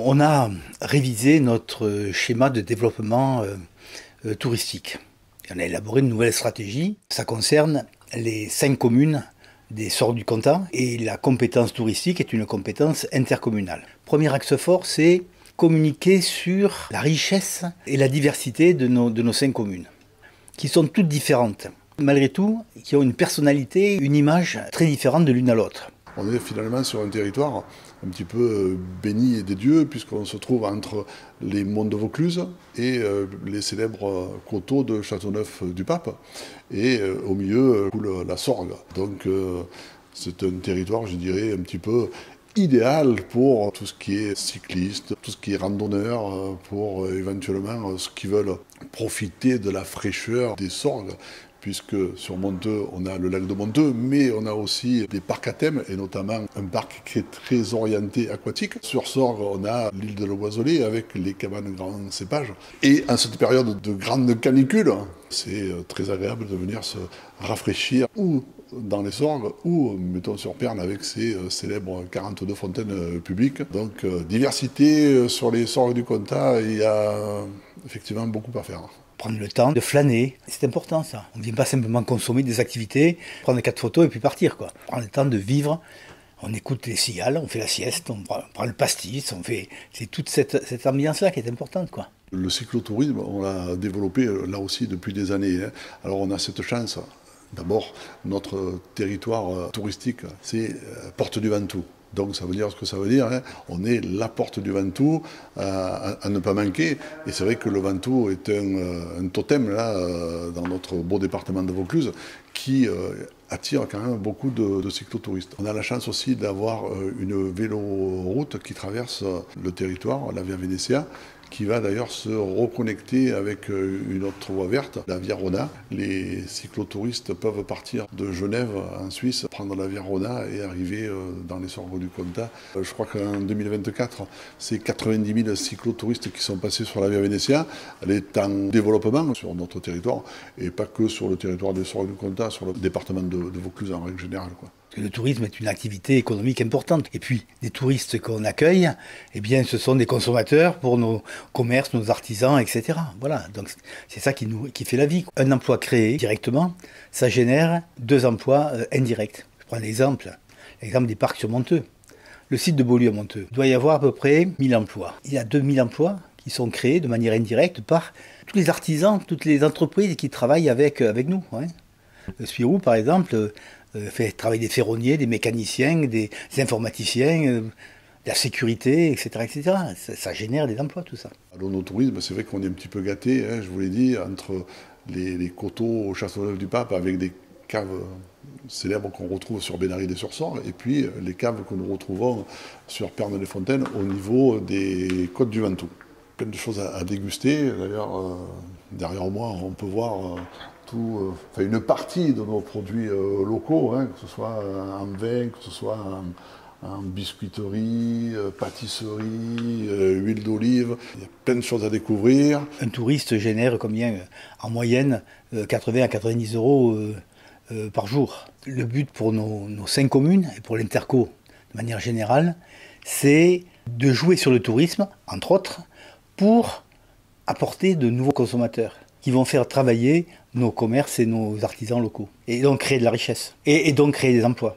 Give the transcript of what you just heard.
On a révisé notre schéma de développement touristique. On a élaboré une nouvelle stratégie. Ça concerne les 5 communes des Sorgues du Comtat et la compétence touristique est une compétence intercommunale. Premier axe fort, c'est communiquer sur la richesse et la diversité de nos 5 communes, qui sont toutes différentes, malgré tout, qui ont une personnalité, une image très différente de l'une à l'autre. On est finalement sur un territoire un petit peu béni des dieux, puisqu'on se trouve entre les monts de Vaucluse et les célèbres coteaux de Châteauneuf-du-Pape. Et au milieu coule la Sorgue. Donc c'est un territoire, je dirais, un petit peu idéal pour tout ce qui est cycliste, tout ce qui est randonneur, pour éventuellement ceux qui veulent profiter de la fraîcheur des Sorgues, puisque sur Monteux, on a le lac de Monteux, mais on a aussi des parcs à thème, et notamment un parc qui est très orienté aquatique. Sur Sorgues, on a l'île de l'Oiselay avec les cabanes grand cépage. Et en cette période de grande canicule, c'est très agréable de venir se rafraîchir ou dans les Sorgues ou, mettons, sur Pernes avec ces célèbres 42 fontaines publiques. Donc, diversité sur les Sorgues du Comtat, il y a effectivement beaucoup à faire. Prendre le temps de flâner, c'est important ça. On ne vient pas simplement consommer des activités, prendre 4 photos et puis partir, quoi. Prendre le temps de vivre, on écoute les cigales, on fait la sieste, on prend le pastis, c'est toute cette ambiance-là qui est importante, quoi. Le cyclotourisme, on l'a développé là aussi depuis des années. Alors on a cette chance. D'abord, notre territoire touristique, c'est Porte du Ventoux. Donc ça veut dire ce que ça veut dire. On est la porte du Ventoux à ne pas manquer. Et c'est vrai que le Ventoux est un totem là, dans notre beau département de Vaucluse qui attire quand même beaucoup de cyclotouristes. On a la chance aussi d'avoir une véloroute qui traverse le territoire, la Via Venetia, qui va d'ailleurs se reconnecter avec une autre voie verte, la Via Rona. Les cyclotouristes peuvent partir de Genève en Suisse, prendre la Via Rona et arriver dans les Sorgues du Comtat. Je crois qu'en 2024, c'est 90 000 cyclotouristes qui sont passés sur la Via Venetia. Elle est en développement sur notre territoire et pas que sur le territoire des Sorgues du Comtat, sur le département de Vaucluse en règle générale, quoi. Le tourisme est une activité économique importante. Et puis, les touristes qu'on accueille, eh bien, ce sont des consommateurs pour nos commerces, nos artisans, etc. Voilà, donc c'est ça qui fait la vie. Un emploi créé directement, ça génère 2 emplois indirects. Je prends l'exemple des parcs sur Monteux. Le site de Beaulieu à Monteux, il doit y avoir à peu près 1000 emplois. Il y a 2000 emplois qui sont créés de manière indirecte par tous les artisans, toutes les entreprises qui travaillent avec nous. Ouais. Le Spirou, par exemple, fait travailler des ferronniers, des mécaniciens, des informaticiens, de la sécurité, etc. etc. Ça génère des emplois, tout ça. Alors, nos tourismes, c'est vrai qu'on est un petit peu gâtés, je vous l'ai dit, entre les coteaux au Châteauneuf-du-Pape avec des caves célèbres qu'on retrouve sur Bénaride-sur-Sorgue et puis les caves que nous retrouvons sur Pernes-les-Fontaines au niveau des côtes du Ventoux. Plein de choses à déguster. D'ailleurs, derrière moi, on peut voir une partie de nos produits locaux, que ce soit en vin, que ce soit en biscuiterie, pâtisserie, huile d'olive. Il y a plein de choses à découvrir. Un touriste génère combien, en moyenne, 80 à 90 euros par jour. Le but pour nos 5 communes et pour l'Interco, de manière générale, c'est de jouer sur le tourisme, entre autres, pour apporter de nouveaux consommateurs qui vont faire travailler nos commerces et nos artisans locaux. Et donc créer de la richesse. Et donc créer des emplois.